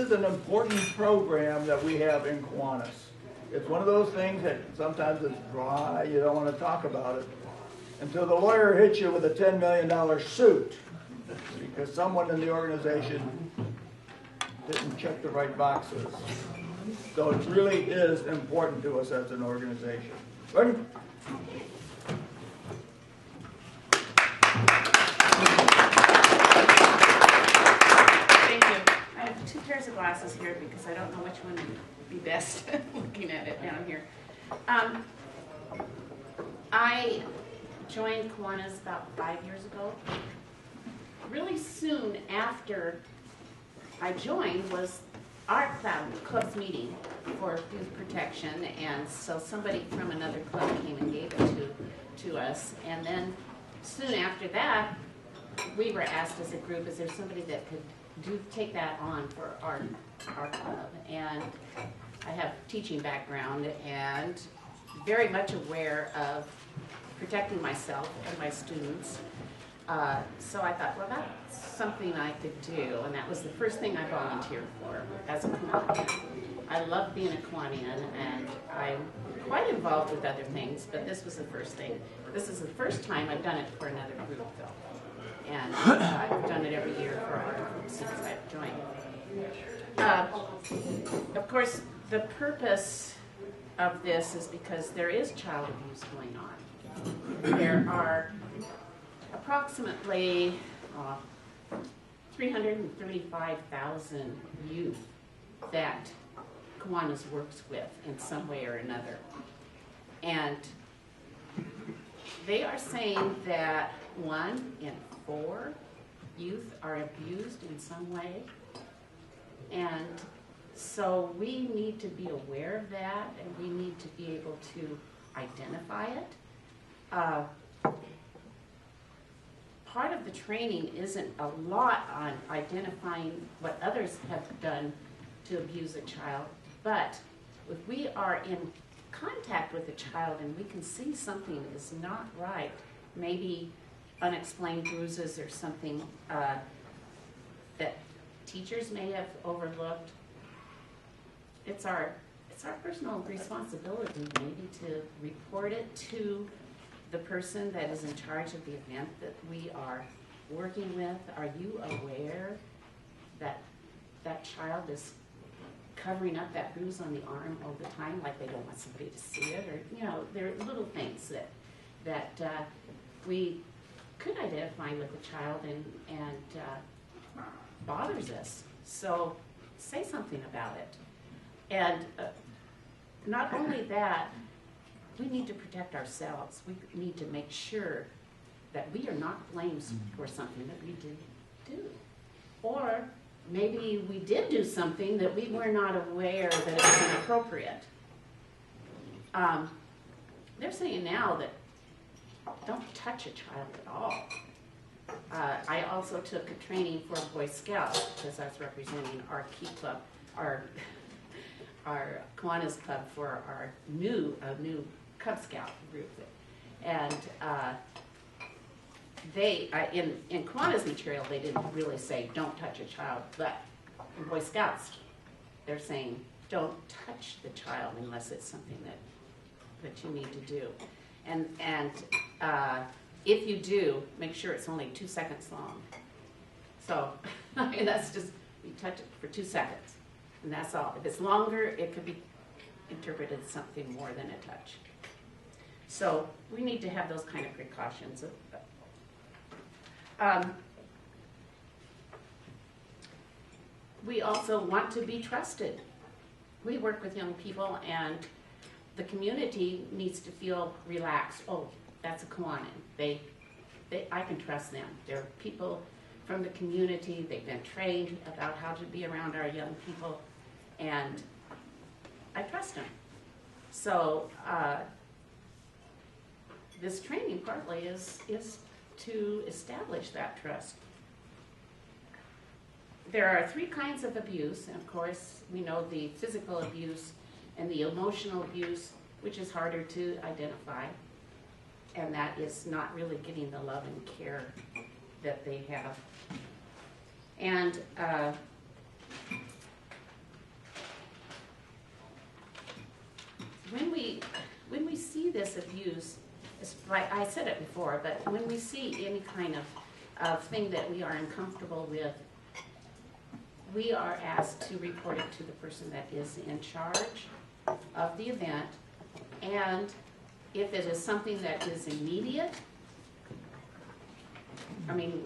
is an important program that we have in Kiwanis. It's one of those things that sometimes it's dry, you don't want to talk about it, until the lawyer hits you with a $10 million suit because someone in the organization didn't check the right boxes. So it really is important to us as an organization. Berni? Thank you. I have 2 pairs of glasses here because I don't know which one would be best looking at it down here. I joined Kiwanis about 5 years ago. Really soon after I joined was our club's meeting for youth protection, and so somebody from another club came and gave it to us. And then soon after that, we were asked as a group, is there somebody that could take that on for our club? And I have teaching background and very much aware of protecting myself and my students. So I thought, well, that's something I could do, and that was the first thing I volunteered for as a Kiwanian. I love being a Kiwanian, and I'm quite involved with other things, but this was the first thing. This is the first time I've done it for another group, though, and I've done it every year for our group since I've joined. Of course, the purpose of this is because there is child abuse going on. There are approximately 335,000 youth that Kiwanis works with in some way or another. And they are saying that 1 in 4 youth are abused in some way. And so we need to be aware of that, and we need to be able to identify it. Part of the training isn't a lot on identifying what others have done to abuse a child, but if we are in contact with a child and we can see something is not right, maybe unexplained bruises or something that teachers may have overlooked, it's our personal responsibility maybe to report it to the person that is in charge of the event that we are working with. Are you aware that that child is covering up that bruise on the arm all the time, like they don't want somebody to see it? Or, there are little things that we could identify with a child and bothers us. So say something about it. And not only that, we need to protect ourselves. We need to make sure that we are not blamed for something that we didn't do. Or maybe we did do something that we were not aware that it was inappropriate. They're saying now that don't touch a child at all. I also took a training for a Boy Scout because I was representing our Key Club, our Kiwanis Club for our new Cub Scout group. And in Kiwanis material, they didn't really say don't touch a child, but in Boy Scouts, they're saying don't touch the child unless it's something that you need to do. And if you do, make sure it's only 2 seconds long. So that's just, you touch it for 2 seconds, and that's all. If it's longer, it could be interpreted as something more than a touch. So we need to have those kind of precautions. We also want to be trusted. We work with young people, and the community needs to feel relaxed. Oh, that's a Kiwanin. I can trust them. They're people from the community. They've been trained about how to be around our young people, and I trust them. So this training partly is to establish that trust. There are 3 kinds of abuse, and of course we know the physical abuse and the emotional abuse, which is harder to identify, and that is not really getting the love and care that they have. And this abuse, like I said it before, but when we see any kind of thing that we are uncomfortable with, we are asked to report it to the person that is in charge of the event. And if it is something that is immediate, I mean,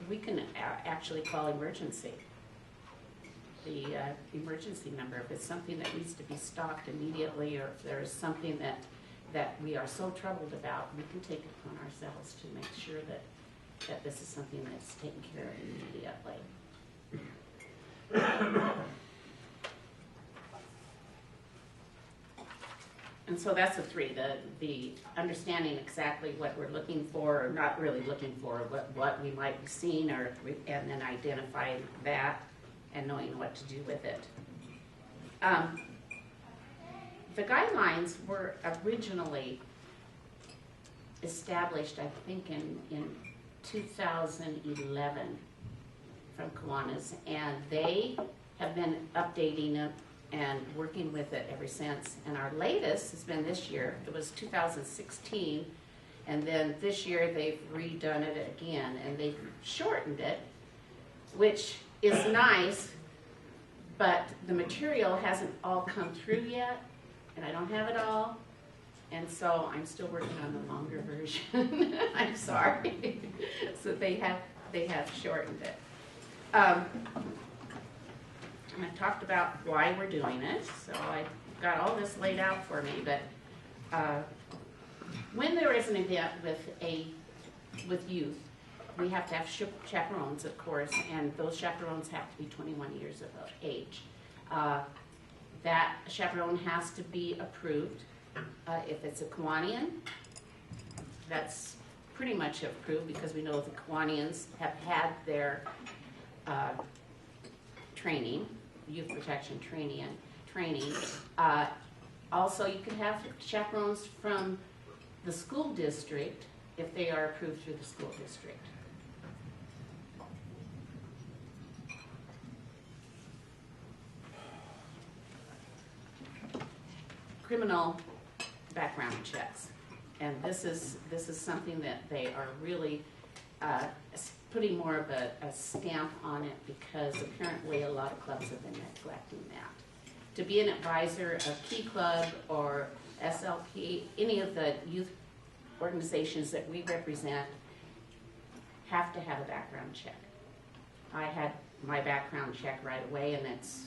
we can actually call emergency, the emergency number. If it's something that needs to be stopped immediately, or if there is something that we are so troubled about, we can take it upon ourselves to make sure that this is something that's taken care of immediately. And so that's the three, the understanding exactly what we're looking for, or not really looking for, what we might be seeing, and then identifying that and knowing what to do with it. The guidelines were originally established, I think, in 2011 from Kiwanis, and they have been updating it and working with it ever since. And our latest has been this year. It was 2016, and then this year they've redone it again, and they've shortened it, which is nice, but the material hasn't all come through yet, and I don't have it all, and so I'm still working on the longer version. I'm sorry. So they have shortened it. And I've talked about why we're doing it, so I got all this laid out for me. But when there is an event with youth, we have to have chaperones, of course, and those chaperones have to be 21 years of age. That chaperone has to be approved. If it's a Kiwanian, that's pretty much approved, because we know the Kiwanians have had their training, youth protection training. Also, you can have chaperones from the school district if they are approved through the school district. Criminal background checks, and this is something that they are really putting more of a stamp on it, because apparently a lot of clubs have been neglecting that. To be an advisor of Key Club or SLP, any of the youth organizations that we represent have to have a background check. I had my background check right away, and it's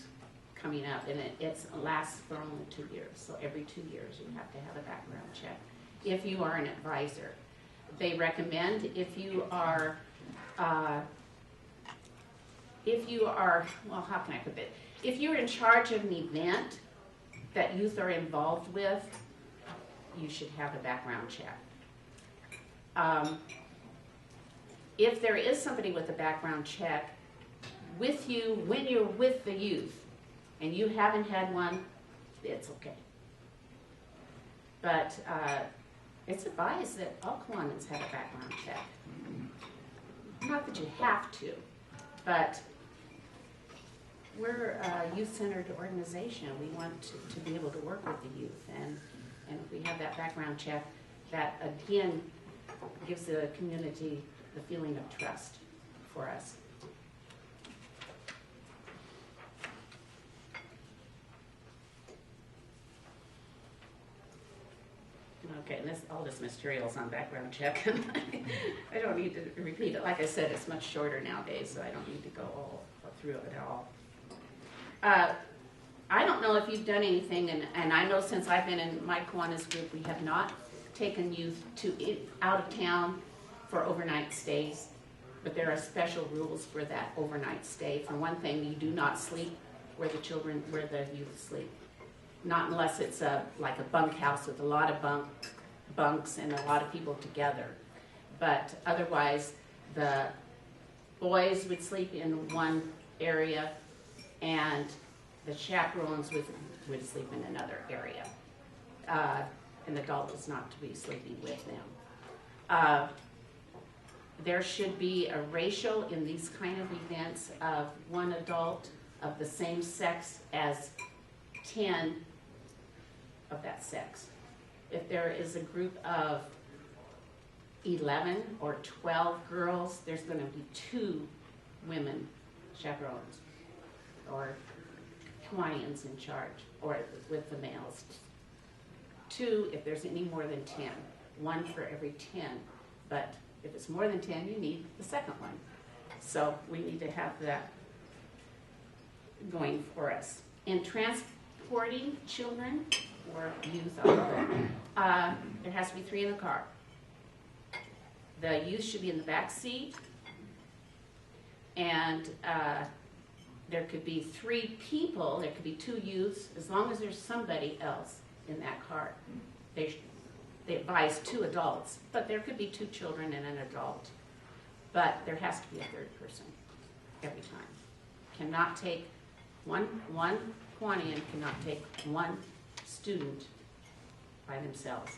coming up, and it lasts for only 2 years. So every 2 years you have to have a background check if you are an advisor. They recommend if you are, well, how can I put it? If you're in charge of an event that youth are involved with, you should have a background check. If there is somebody with a background check with you when you're with the youth and you haven't had one, it's okay. But it's advised that all Kiwanis have a background check. Not that you have to, but we're a youth-centered organization. We want to be able to work with the youth, and if we have that background check, that again gives the community the feeling of trust for us. Okay, and all this material's on background check, and I don't need to repeat it. Like I said, it's much shorter nowadays, so I don't need to go all through it at all. I don't know if you've done anything, and I know since I've been in my Kiwanis group, we have not taken youth out of town for overnight stays, but there are special rules for that overnight stay. For one thing, you do not sleep where the youth sleep. Not unless it's like a bunkhouse with a lot of bunks and a lot of people together. But otherwise, the boys would sleep in one area, and the chaperones would sleep in another area. And the adult is not to be sleeping with them. There should be a ratio in these kind of events of one adult of the same sex as 10 of that sex. If there is a group of 11 or 12 girls, there's going to be 2 women chaperones or Kiwanians in charge, or with the males. 2 if there's any more than 10. 1 for every 10. But if it's more than 10, you need the second one. So we need to have that going for us. In transporting children or youth, there has to be 3 in the car. The youth should be in the back seat, and there could be 3 people, there could be 2 youths, as long as there's somebody else in that car. They advise 2 adults, but there could be 2 children and an adult. But there has to be a 3rd person every time. Cannot take one Kiwanian cannot take 1 student by themselves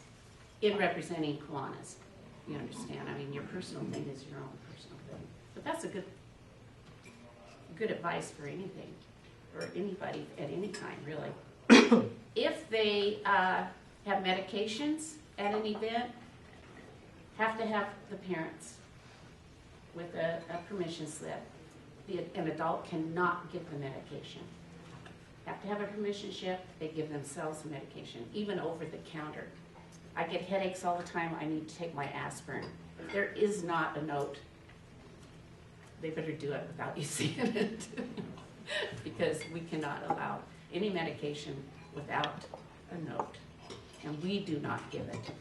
in representing Kiwanis. You understand? I mean, your personal thing is your own personal thing. But that's a good advice for anything, or anybody at any time, really. If they have medications at an event, have to have the parents with a permission slip. An adult cannot give the medication. Have to have a permission slip. They give themselves the medication, even over the counter. I get headaches all the time. I need to take my aspirin. There is not a note. They better do it without you seeing it, because we cannot allow any medication without a note, and we do not give it.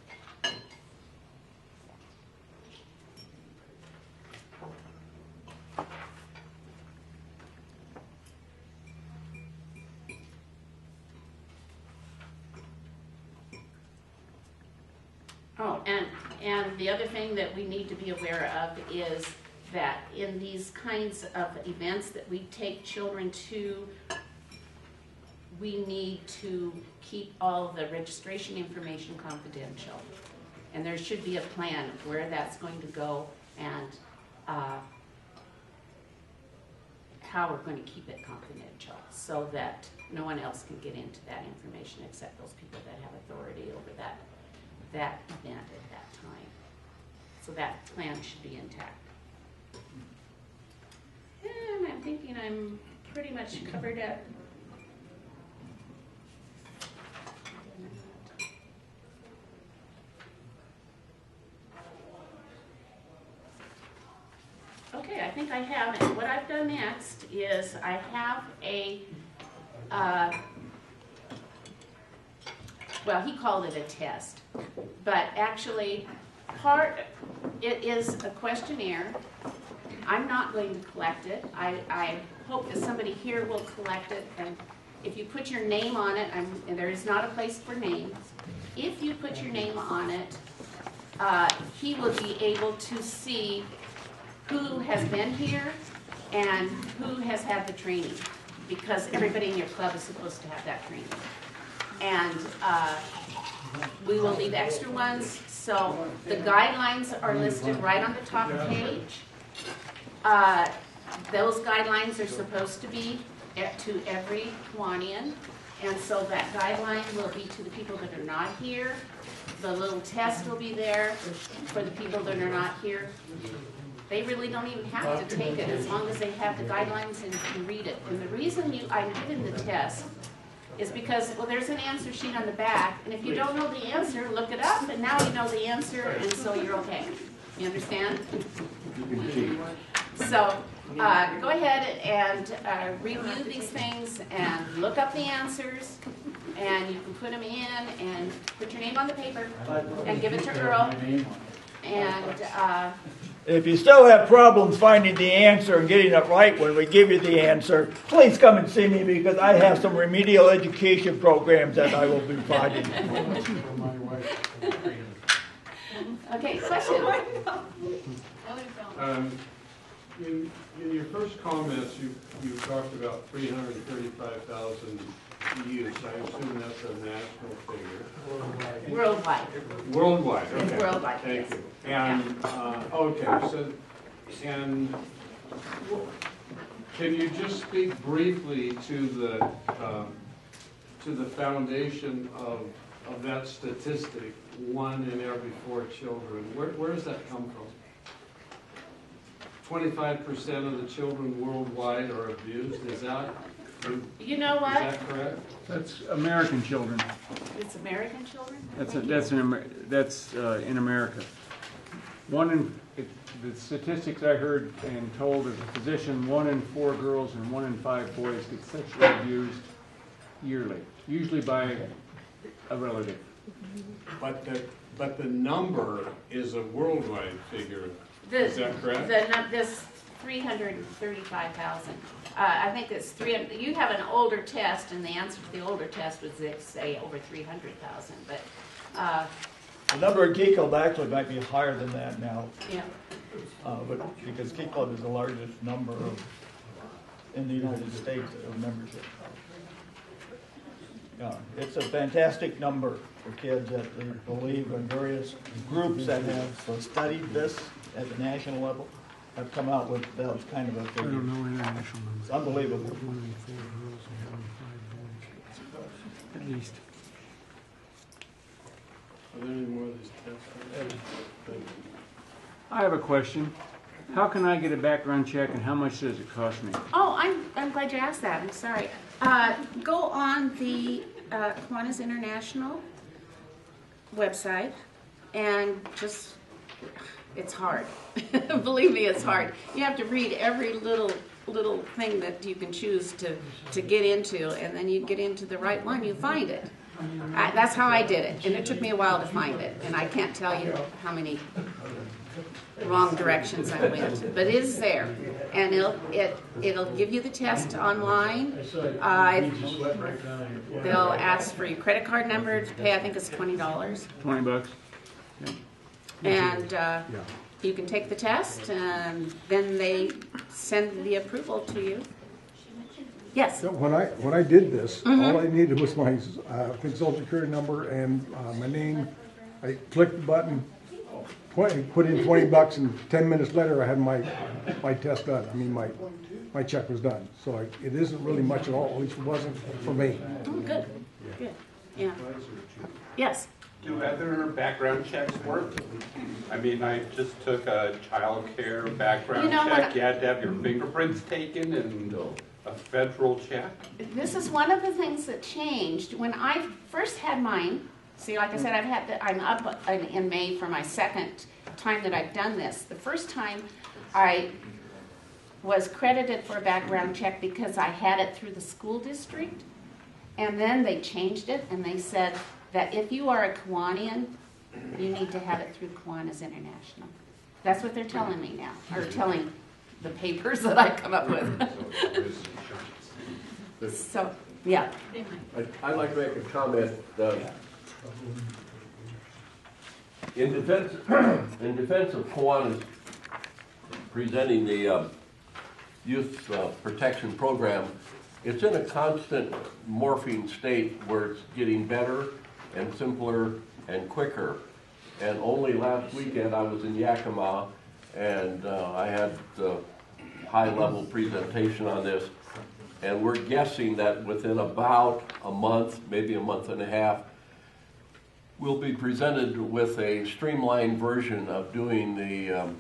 Oh, and the other thing that we need to be aware of is that in these kinds of events that we take children to, we need to keep all the registration information confidential. And there should be a plan of where that's going to go and how we're going to keep it confidential so that no one else can get into that information except those people that have authority over that event at that time. So that plan should be intact. And I'm thinking I'm pretty much covered up. Okay, I think I have it. What I've done next is I have a, well, he called it a test, but actually it is a questionnaire. I'm not going to collect it. I hope that somebody here will collect it, and if you put your name on it, and there is not a place for names, if you put your name on it, he will be able to see who has been here and who has had the training, because everybody in your club is supposed to have that training. And we will leave extra ones, so the guidelines are listed right on the top page. Those guidelines are supposed to be to every Kiwanian, and so that guideline will be to the people that are not here. The little test will be there for the people that are not here. They really don't even have to take it as long as they have the guidelines and can read it. And the reason I'm giving the test is because, well, there's an answer sheet on the back, and if you don't know the answer, look it up, and now you know the answer, and so you're okay. You understand? So go ahead and review these things and look up the answers, and you can put them in and put your name on the paper and give it to Earl. And if you still have problems finding the answer and getting it right when we give you the answer, please come and see me, because I have some remedial education programs that I will be providing. okay, question? In your first comments, you talked about 335,000 youths. I assume that's a national figure. Worldwide. Worldwide, okay. Worldwide, Thank yes. you. And, okay, so, and can you just speak briefly to the foundation of of that statistic, 1 in every 4 children, where does that come from? 25% of the children worldwide are abused, is that? You know Is what? that correct? That's American children. It's American children? That's Thank you. that's in America. The statistics I heard and told as a physician, 1 in 4 girls and 1 in 5 boys get sexually abused yearly, usually by a relative. But the number is a worldwide figure, The- is that correct? This 335,000. I think it's 300. You have an older test, and the answer to the older test was they say over 300,000. But The number in Key Club actually might be higher than that now, yeah, but because Key Club is the largest number in the United States of membership. It's a fantastic number for kids that we believe in various groups that have studied this at the national level have come out with that kind of a figure. international numbers. It's unbelievable. 1 in 4 girls and 1 in 5 boys. At least. Are there any more of these tests? I have a question. How can I get a background check and how much does it cost me? oh, I'm glad you asked that. I'm sorry. Go on the Kiwanis International website and just, it's hard. Believe me, it's hard. You have to read every little thing that you can choose to get into, and then you get into the right one, you find it. That's how I did it, and it took me a while to find it, and I can't tell you how many wrong directions I went, but it is there, and it'll give you the test online. They'll ask for your credit card number to pay. I think it's $20, $20? and you can take the test, and then they send the approval to you. Yes. So when I did this, all I needed was my Social Security number and my name. I clicked the button, put in $20, and 10 minutes later I had my test done. I mean my check was done. So it isn't really much at all. At least it wasn't for me. Oh, good. Yeah. Yes. Do other background checks work? I mean, I just took a child care background check. You had to have your fingerprints taken and a federal check. This is one of the things that changed when I first had mine. See, like I said, I'm up in May for my second time that I've done this. The first time I was credited for a background check because I had it through the school district, and then they changed it and they said that if you are a Kiwanian, you need to have it through Kiwanis International. That's what they're telling me now, or telling the papers that I come up with. So, yeah. I'd like to make a comment. In defense of Kiwanis presenting the Youth Protection Program, it's in a constant morphing state where it's getting better and simpler and quicker. And only last weekend I was in Yakima and I had the high-level presentation on this. And we're guessing that within about a month, maybe a month and a half, we'll be presented with a streamlined version of doing the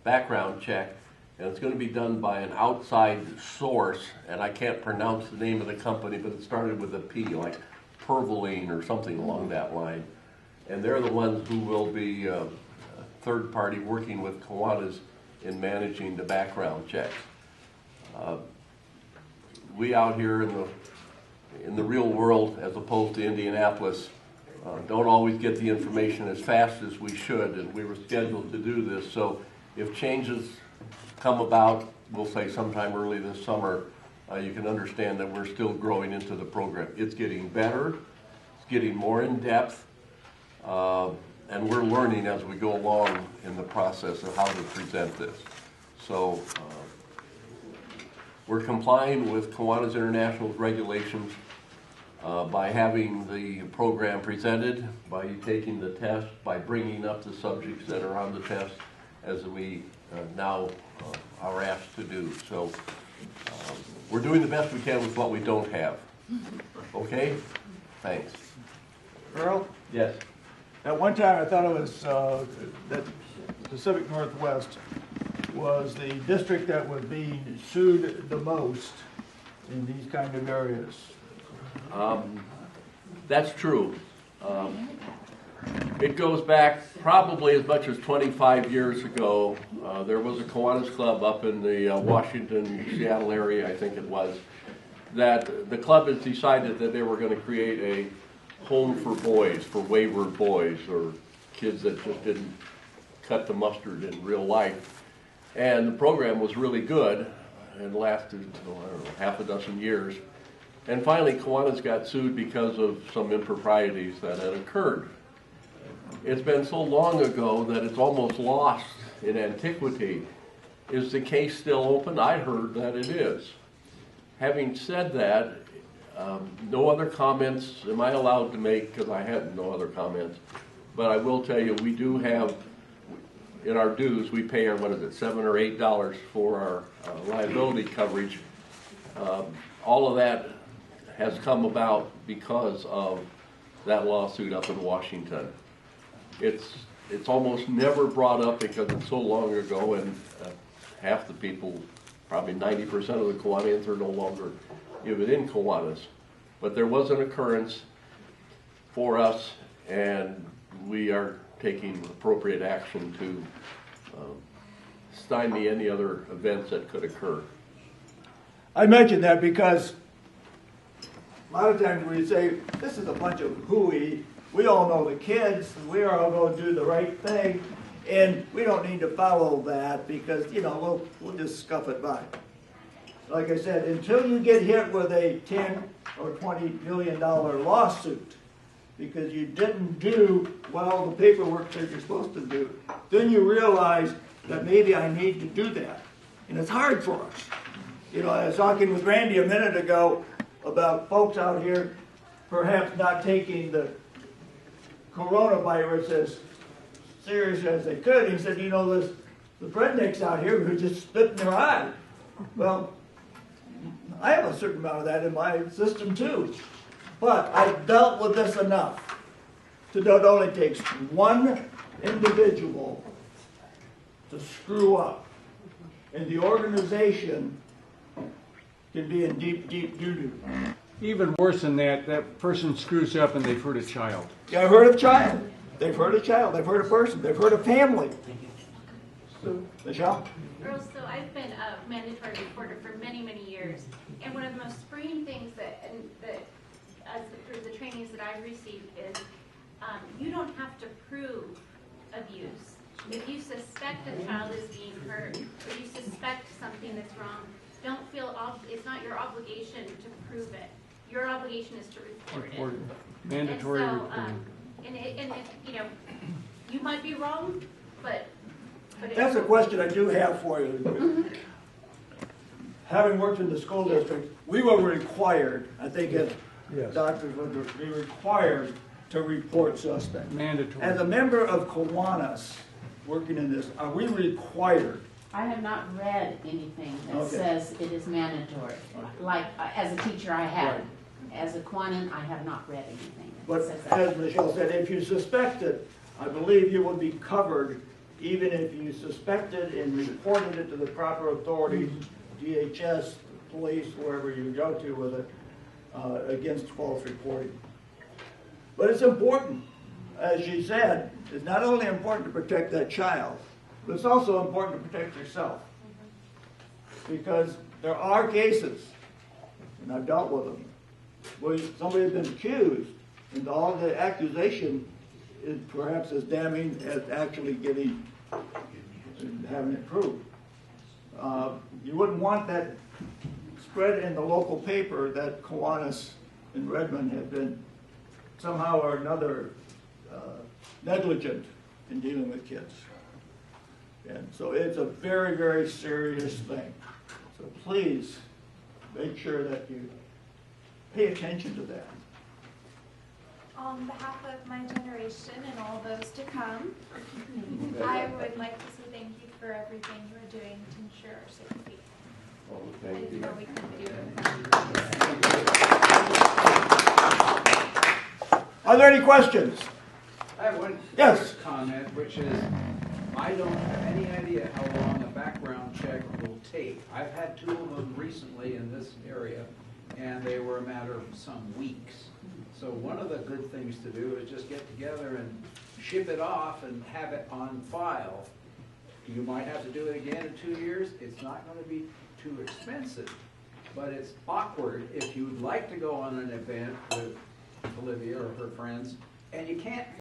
background check. And it's going to be done by an outside source, and I can't pronounce the name of the company, but it started with a P, like Pervaline or something along that line. And they're the ones who will be third party working with Kiwanis in managing the background checks. We out here in the real world, as opposed to Indianapolis, don't always get the information as fast as we should, and we were scheduled to do this. So if changes come about, we'll say sometime early this summer, you can understand that we're still growing into the program. It's getting better, it's getting more in depth, and we're learning as we go along in the process of how to present this. So we're complying with Kiwanis International's regulations by having the program presented, by taking the test, by bringing up the subjects that are on the test, as we now are asked to do. So we're doing the best we can with what we don't have. Okay? Thanks. Earl, Yes. at one time I thought it was that Pacific Northwest was the district that was being sued the most in these kind of areas. That's true. It goes back probably as much as 25 years ago. There was a Kiwanis Club up in the Washington, Seattle area, I think it was, that the club has decided that they were going to create a home for boys, for wayward boys, or kids that just didn't cut the mustard in real life. And the program was really good and lasted, I don't know, half a dozen years. And finally, Kiwanis got sued because of some improprieties that had occurred. It's been so long ago that it's almost lost in antiquity. Is the case still open? I heard that it is. Having said that, no other comments am I allowed to make, because I had no other comments. But I will tell you, we do have, in our dues, we pay our, what is it, $7 or $8 for our liability coverage. All of that has come about because of that lawsuit up in Washington. It's almost never brought up because it's so long ago, and half the people, probably 90% of the Kiwanians, are no longer even in Kiwanis. But there was an occurrence for us, and we are taking appropriate action to stymie any other events that could occur. I mention that because a lot of times we say, this is a bunch of hooey. We all know the kids. We are all going to do the right thing. And we don't need to follow that because, you know, we'll just scuff it by. Like I said, until you get hit with a $10 or $20 million lawsuit because you didn't do all the paperwork that you're supposed to do, then you realize that maybe I need to do that. And it's hard for us. You know, I was talking with Randy a minute ago about folks out here perhaps not taking the coronavirus as serious as they could. He said, you know, there's the rednecks out here who just spit in their eye. Well, I have a certain amount of that in my system too. But I've dealt with this enough to know it only takes one individual to screw up. And the organization can be in deep, deep doo-doo. Even worse than that, that person screws up and they've hurt a child. Yeah, I've heard a child. They've hurt a child. They've hurt a person. They've hurt a family. Michelle? Earl, so I've been a mandatory reporter for many, many years, and one of the most freeing things through the trainings that I've received is you don't have to prove abuse. If you suspect a child is being hurt, or you suspect something that's wrong, don't feel it's not your obligation to prove it. Your obligation is to report it. Mandatory and so, reporting. And if, you know, you might be wrong, but That's a question I do have for you. Having worked in the school district, we were required, I think as doctors would be required to report suspects. Mandatory. As a member of Kiwanis working in this, are we required? I have not read anything that Okay. says it is mandatory. Like, as a teacher, I have. Right. As a Kiwanis, I have not read anything that But says that. as Michelle said, if you suspect it, I believe you will be covered even if you suspected and reported it to the proper authorities, DHS, police, wherever you go to with it, against false reporting. But it's important, as she said, it's not only important to protect that child, but it's also important to protect yourself. Because there are cases, and I've dealt with them, where somebody has been accused, and all the accusation is perhaps as damning as actually having it proved. You wouldn't want that spread in the local paper that Kiwanis in Redmond had been somehow or another negligent in dealing with kids. And so it's a very, very serious thing. So please make sure that you pay attention to that. On behalf of my generation and all those to come, I would like to say thank you for everything you are doing to ensure our safety. Oh, thank you. Or we can do it. Are there any questions? I have one Yes. comment, which is, I don't have any idea how long a background check will take. I've had 2 of them recently in this area, and they were a matter of some weeks. So one of the good things to do is just get together and ship it off and have it on file. You might have to do it again in 2 years. It's not going to be too expensive, but it's awkward if you'd like to go on an event with Olivia or her friends, and you can't